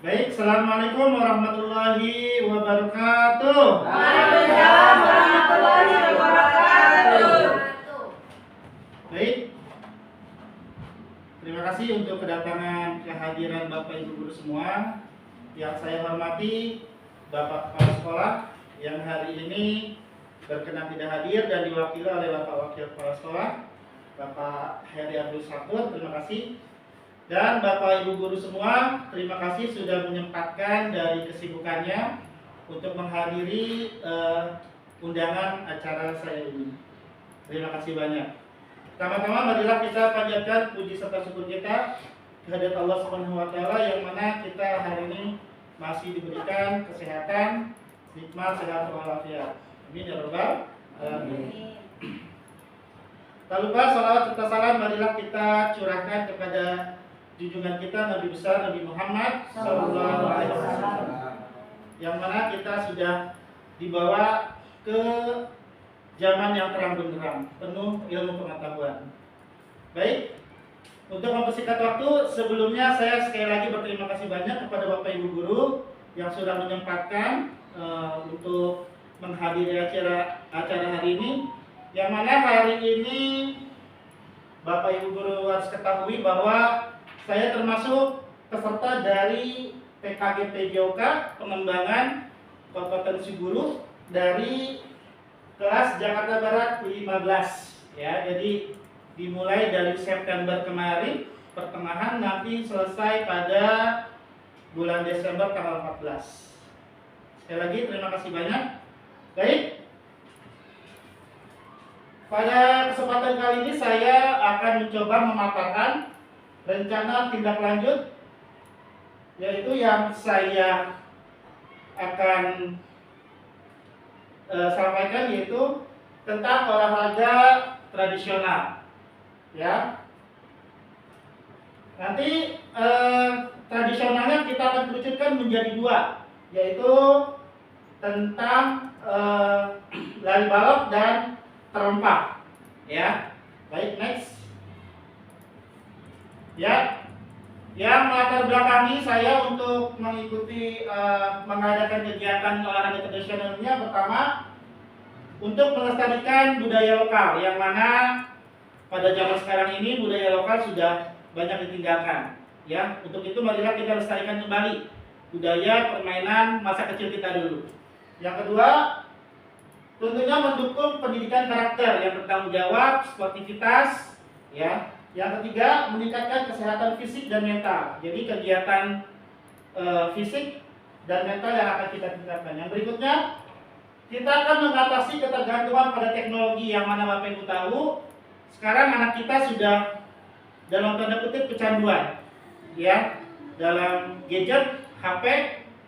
Baik, Assalamualaikum warahmatullahi wabarakatuh. Waalaikumsalam warahmatullahi wabarakatuh. Baik, terima kasih untuk kedatangan kehadiran Bapak Ibu Guru semua. Yang saya hormati Bapak Kepala Sekolah yang hari ini berkenan tidak hadir dan diwakili oleh Bapak Wakil Kepala Sekolah, Bapak Heri Abdul Sakur, terima kasih. Dan Bapak Ibu Guru semua, terima kasih sudah menyempatkan dari kesibukannya untuk menghadiri undangan acara saya ini. Terima kasih banyak. Pertama-tama marilah kita panjatkan puji serta syukur kita kehadirat Allah Subhanahu wa taala yang mana kita hari ini masih diberikan kesehatan, nikmat, sehat walafiat. Amin ya rabbal alamin. Tak lupa salawat serta salam marilah kita curahkan kepada junjungan kita Nabi besar Nabi Muhammad Sallallahu Alaihi Wasallam, yang mana kita sudah dibawa ke zaman yang terang benderang, penuh ilmu pengetahuan. Baik, untuk mempersingkat waktu, sebelumnya saya sekali lagi berterima kasih banyak kepada Bapak Ibu Guru yang sudah menyempatkan untuk menghadiri acara hari ini, yang mana hari ini Bapak Ibu Guru harus ketahui bahwa saya termasuk peserta dari PKG PJOK pengembangan kompetensi guru dari kelas Jakarta Barat 15 ya. Jadi dimulai dari September kemarin pertengahan, nanti selesai pada bulan Desember tanggal 14. Sekali lagi terima kasih banyak. Baik, pada kesempatan kali ini saya akan mencoba memaparkan rencana tindak lanjut, yaitu yang saya akan sampaikan, yaitu tentang olahraga tradisional ya. Nanti tradisionalnya kita akan kerucutkan menjadi dua, yaitu tentang lari balok dan terempak ya. Baik, next ya. Yang melatar belakangi saya untuk mengikuti mengadakan kegiatan olahraga tradisionalnya, pertama untuk melestarikan budaya lokal, yang mana pada zaman sekarang ini budaya lokal sudah banyak ditinggalkan ya. Untuk itu marilah kita lestarikan kembali budaya permainan masa kecil kita dulu. Yang kedua, tentunya mendukung pendidikan karakter yang bertanggung jawab, sportivitas ya. Yang ketiga, meningkatkan kesehatan fisik dan mental. Jadi kegiatan fisik dan mental yang akan kita tingkatkan. Yang berikutnya, kita akan mengatasi ketergantungan pada teknologi, yang mana Bapak Ibu tahu sekarang anak kita sudah dalam tanda kutip kecanduan ya dalam gadget, HP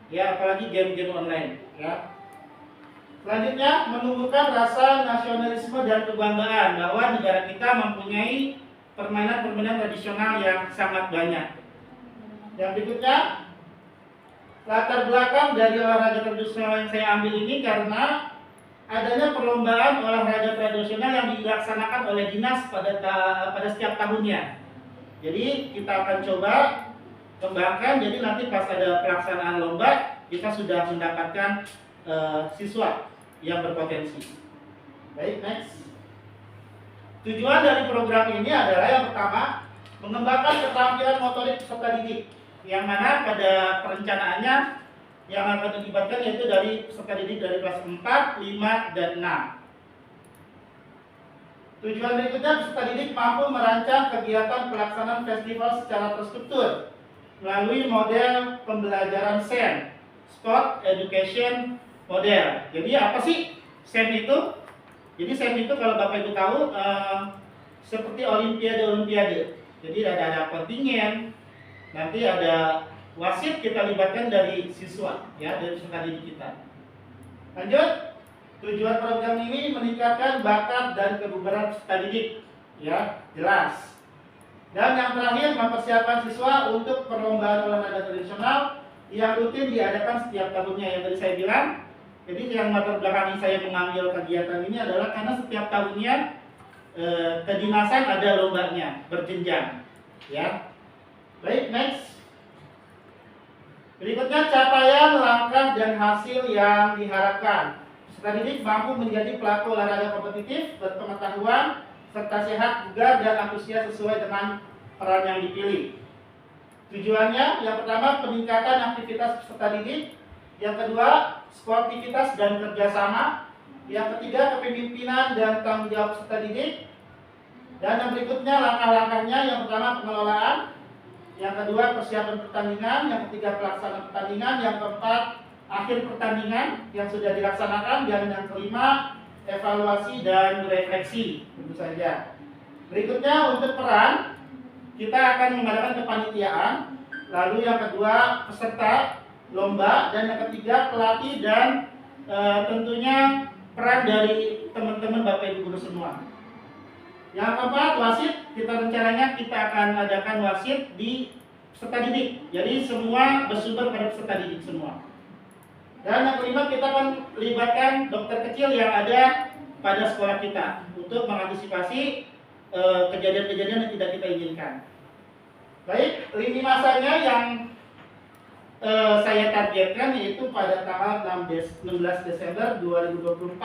ya, apalagi game-game online ya. Selanjutnya, menumbuhkan rasa nasionalisme dan kebanggaan bahwa negara kita mempunyai permainan-permainan tradisional yang sangat banyak. Yang berikutnya, latar belakang dari olahraga tradisional yang saya ambil ini karena adanya perlombaan olahraga tradisional yang dilaksanakan oleh dinas pada setiap tahunnya. Jadi kita akan coba kembangkan, jadi nanti pas ada pelaksanaan lomba kita sudah mendapatkan siswa yang berpotensi. Baik, next. Tujuan dari program ini adalah yang pertama, mengembangkan keterampilan motorik peserta didik, yang mana pada perencanaannya yang akan dilibatkan yaitu dari peserta didik dari kelas 4, 5, dan 6. Tujuan berikutnya, peserta didik mampu merancang kegiatan pelaksanaan festival secara terstruktur melalui model pembelajaran SEM, Sport Education Model. Jadi apa sih SEM itu? Jadi SEM itu kalau Bapak Ibu tahu seperti olimpiade. Jadi ada kontingen, nanti ada wasit, kita libatkan dari siswa ya, dari peserta didik kita. Lanjut, tujuan program ini meningkatkan bakat dan kebugaran peserta didik ya, jelas. Dan yang terakhir, mempersiapkan siswa untuk perlombaan olahraga tradisional yang rutin diadakan setiap tahunnya, yang tadi saya bilang. Jadi yang latar belakang saya mengambil kegiatan ini adalah karena setiap tahunnya kedinasan ada lombanya berjenjang ya. Baik, next. Berikutnya capaian, langkah, dan hasil yang diharapkan. Peserta didik mampu menjadi pelaku olahraga kompetitif, berpengetahuan, serta sehat, bugar, dan antusias sesuai dengan peran yang dipilih. Tujuannya, yang pertama peningkatan aktivitas peserta didik, yang kedua sportivitas dan kerjasama, yang ketiga kepemimpinan dan tanggung jawab peserta didik, dan yang berikutnya langkah-langkahnya, yang pertama pengelolaan, yang kedua persiapan pertandingan, yang ketiga pelaksanaan pertandingan, yang keempat akhir pertandingan yang sudah dilaksanakan, dan yang kelima evaluasi dan refleksi tentu saja. Berikutnya untuk peran, kita akan mengadakan kepanitiaan, lalu yang kedua peserta lomba, dan yang ketiga pelatih dan tentunya peran dari teman-teman Bapak Ibu guru semua. Yang keempat, wasit. Kita rencananya kita akan adakan wasit di peserta didik. Jadi semua bersumber pada peserta didik semua. Dan yang kelima, kita akan libatkan dokter kecil yang ada pada sekolah kita untuk mengantisipasi kejadian-kejadian yang tidak kita inginkan. Baik, lini masanya yang saya targetkan yaitu pada tanggal 16 Desember 2024.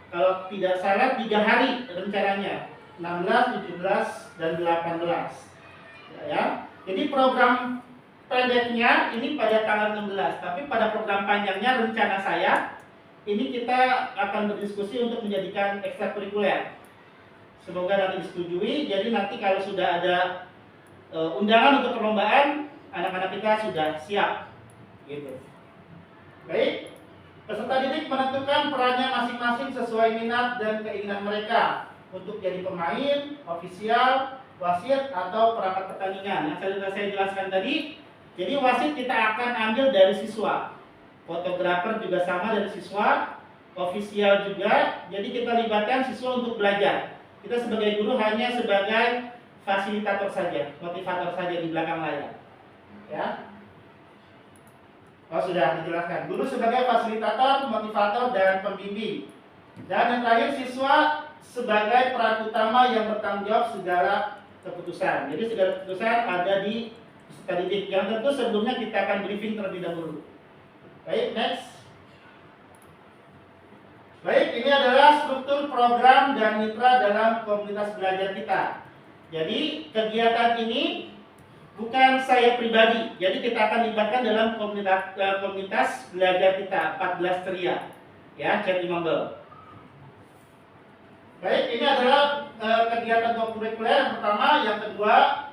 Kalau tidak salah 3 hari rencananya, 16, 17, dan 18. Ya. Jadi program pendeknya ini pada tanggal 16, tapi pada program panjangnya rencana saya ini kita akan berdiskusi untuk menjadikan ekstrakurikuler. Semoga nanti disetujui. Jadi nanti kalau sudah ada undangan untuk perlombaan, anak-anak kita sudah siap. Gitu. Baik. Peserta didik menentukan perannya masing-masing sesuai minat dan keinginan mereka untuk jadi pemain, ofisial, wasit, atau perangkat pertandingan. Yang sudah saya jelaskan tadi, jadi wasit kita akan ambil dari siswa, fotografer juga sama dari siswa, ofisial juga. Jadi kita libatkan siswa untuk belajar. Kita sebagai guru hanya sebagai fasilitator saja, motivator saja di belakang layar. Ya. Oh, sudah dijelaskan. Guru sebagai fasilitator, motivator, dan pembimbing. Dan yang terakhir, siswa sebagai peran utama yang bertanggung jawab segala keputusan. Jadi segala keputusan ada di peserta didik. Yang tentu sebelumnya kita akan briefing terlebih dahulu. Baik, next. Baik, ini adalah struktur program dan mitra dalam komunitas belajar kita. Jadi kegiatan ini bukan saya pribadi, jadi kita akan libatkan dalam komunitas belajar kita 14 ceria, ya, Ceti Monggo. Baik, ini adalah kegiatan kurikuler yang pertama, yang kedua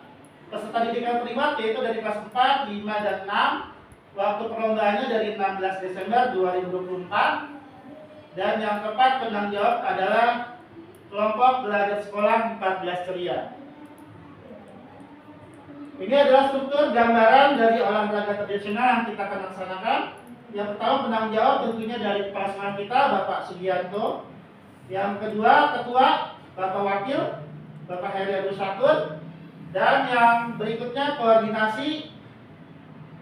peserta didik yang terlibat yaitu dari kelas 4, 5, dan 6. Waktu perlombaannya dari 16 Desember 2024. Dan yang keempat penanggung jawab adalah kelompok belajar sekolah 14 ceria. Ini adalah struktur gambaran dari olahraga tradisional yang kita akan laksanakan. Yang pertama penanggung jawab tentunya dari kepala sekolah kita, Bapak Sugianto. Yang kedua ketua, Bapak Wakil, Bapak Heri Abdul Syakur. Dan yang berikutnya koordinasi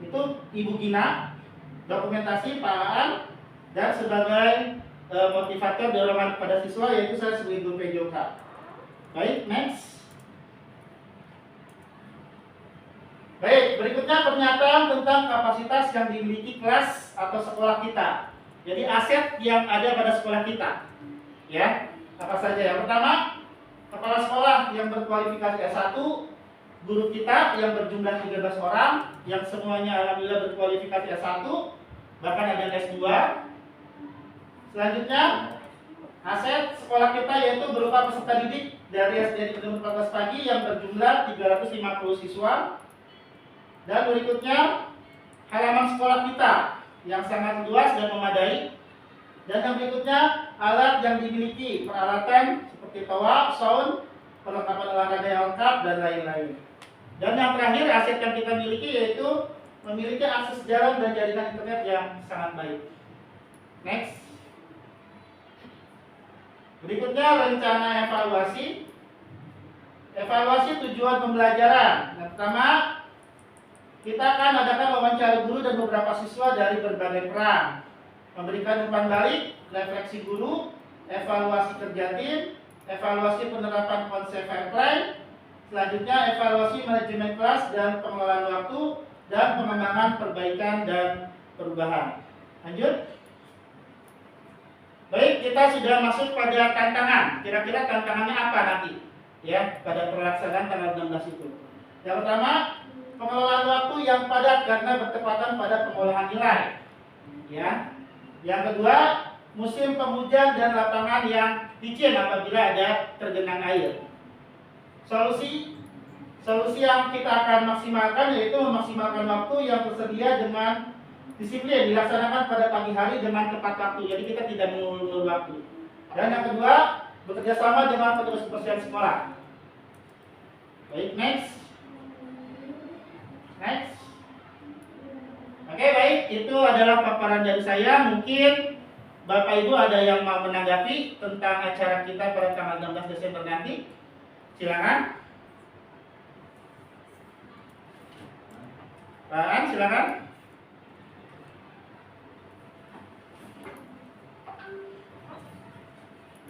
itu Ibu Gina, dokumentasi Pak Aan, dan sebagai motivator dorongan pada siswa yaitu saya sebagai guru PJOK. Baik, next. Baik, berikutnya pernyataan tentang kapasitas yang dimiliki kelas atau sekolah kita. Jadi aset yang ada pada sekolah kita. Ya, apa saja? Yang pertama, kepala sekolah yang berkualifikasi S1, guru kita yang berjumlah 13 orang, yang semuanya alhamdulillah berkualifikasi S1, bahkan ada yang S2. Selanjutnya, aset sekolah kita yaitu berupa peserta didik dari SD di Kedung 14 pagi yang berjumlah 350 siswa. Dan berikutnya halaman sekolah kita yang sangat luas dan memadai. Dan yang berikutnya alat yang dimiliki, peralatan seperti toa, sound, perlengkapan olahraga yang lengkap, dan lain-lain. Dan yang terakhir aset yang kita miliki yaitu memiliki akses jalan dan jaringan internet yang sangat baik. Next. Berikutnya rencana evaluasi. Evaluasi tujuan pembelajaran. Yang pertama, kita akan adakan wawancara guru dan beberapa siswa dari berbagai peran, memberikan umpan balik, refleksi guru, evaluasi kerja tim, evaluasi penerapan konsep fair play, selanjutnya evaluasi manajemen kelas dan pengelolaan waktu, dan pengembangan perbaikan dan perubahan. Lanjut. Baik, kita sudah masuk pada tantangan. Kira-kira tantangannya apa nanti? Ya, pada pelaksanaan tanggal 16 itu. Yang pertama, pengelolaan waktu yang padat karena bertepatan pada pengolahan nilai. Ya. Yang kedua, musim penghujan dan lapangan yang licin apabila ada tergenang air. Solusi yang kita akan maksimalkan yaitu memaksimalkan waktu yang tersedia dengan disiplin, dilaksanakan pada pagi hari dengan tepat waktu. Jadi kita tidak mengulur waktu. Dan yang kedua, bekerja sama dengan petugas kebersihan sekolah. Baik, next. Oke, baik, itu adalah paparan dari saya. Mungkin Bapak Ibu ada yang mau menanggapi tentang acara kita pada tanggal 16 Desember nanti? Silakan. Pak, silakan.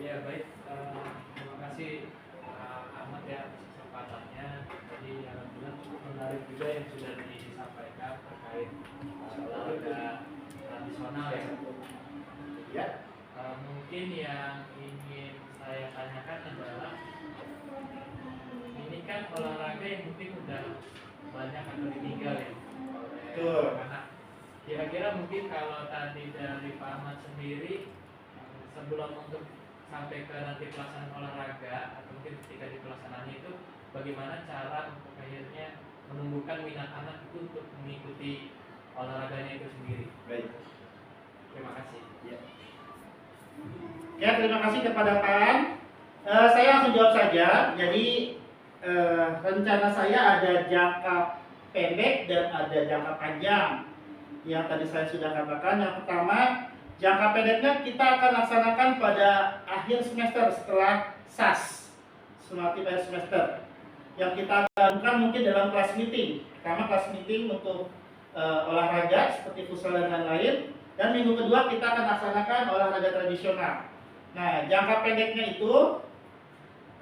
Ya baik, terima kasih Ahmad ya atas kesempatannya. Jadi alhamdulillah cukup menarik juga yang sudah disampaikan terkait olahraga tradisional ya. Ya. Mungkin yang ingin saya tanyakan adalah ini kan olahraga yang mungkin udah banyak atau ditinggal ya oleh anak. Kira-kira mungkin kalau tadi dari Pak Ahmad sendiri sebelum untuk sampai ke nanti pelaksanaan olahraga atau mungkin ketika di pelaksanaannya itu bagaimana cara untuk akhirnya menumbuhkan minat anak itu untuk mengikuti olahraganya itu sendiri. Baik. Terima kasih. Ya, terima kasih kepada Pak An. Saya langsung jawab saja. Jadi rencana saya ada jangka pendek dan ada jangka panjang. Yang tadi saya sudah katakan. Yang pertama, jangka pendeknya kita akan laksanakan pada akhir semester setelah SAS, semakin akhir semester. Yang kita lakukan mungkin dalam kelas meeting. Pertama kelas meeting untuk olahraga seperti futsal dan lain-lain. Dan minggu kedua kita akan laksanakan olahraga tradisional. Nah, jangka pendeknya itu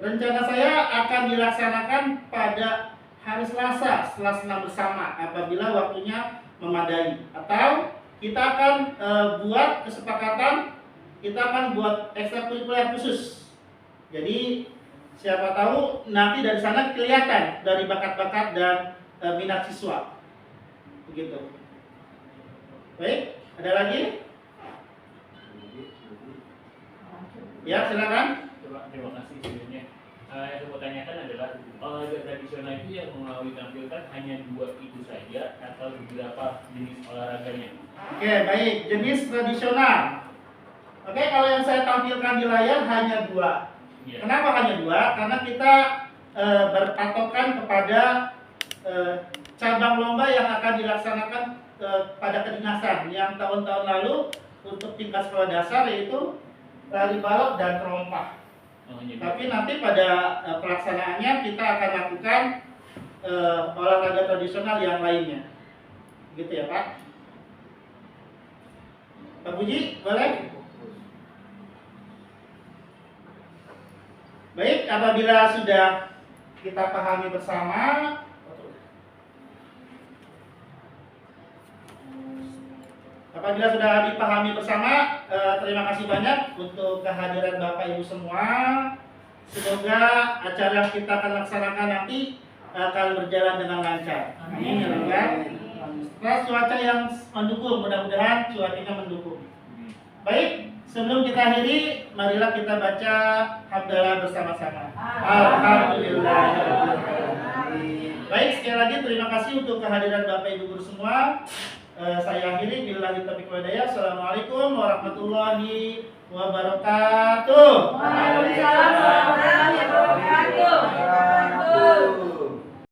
rencana saya akan dilaksanakan pada hari Selasa setelah senam bersama apabila waktunya memadai. Atau kita akan buat kesepakatan, kita akan buat ekstrakurikuler khusus. Jadi siapa tahu nanti dari sana kelihatan dari bakat-bakat dan minat siswa. Begitu. Baik, ada lagi? Ya, silakan. Terima kasih sebelumnya. Yang saya mau tanyakan adalah olahraga tradisional itu yang mau ditampilkan hanya 2 itu saja atau beberapa jenis olahraganya? Oke, baik. Jenis tradisional. Oke, kalau yang saya tampilkan di layar hanya 2. Ya. Kenapa hanya 2? Karena kita berpatokan kepada cabang lomba yang akan dilaksanakan pada kedinasan yang tahun-tahun lalu untuk tingkat sekolah dasar yaitu lari balok dan terompah. Tapi nanti pada pelaksanaannya kita akan lakukan olahraga tradisional yang lainnya. Gitu ya Pak. Pak Puji, boleh? Baik, apabila sudah kita pahami bersama, dipahami bersama, terima kasih banyak untuk kehadiran Bapak Ibu semua. Semoga acara yang kita akan laksanakan nanti akan berjalan dengan lancar. Amin ya Rabbal. Setelah cuaca yang mendukung, mudah-mudahan cuacanya mendukung. Baik, sebelum kita akhiri, marilah kita baca hamdalah bersama-sama. Alhamdulillah. Baik, sekali lagi terima kasih untuk kehadiran Bapak Ibu guru semua. Saya akhiri billahi taufiq wal hidayah. Assalamualaikum warahmatullahi wabarakatuh. Waalaikumsalam warahmatullahi wabarakatuh.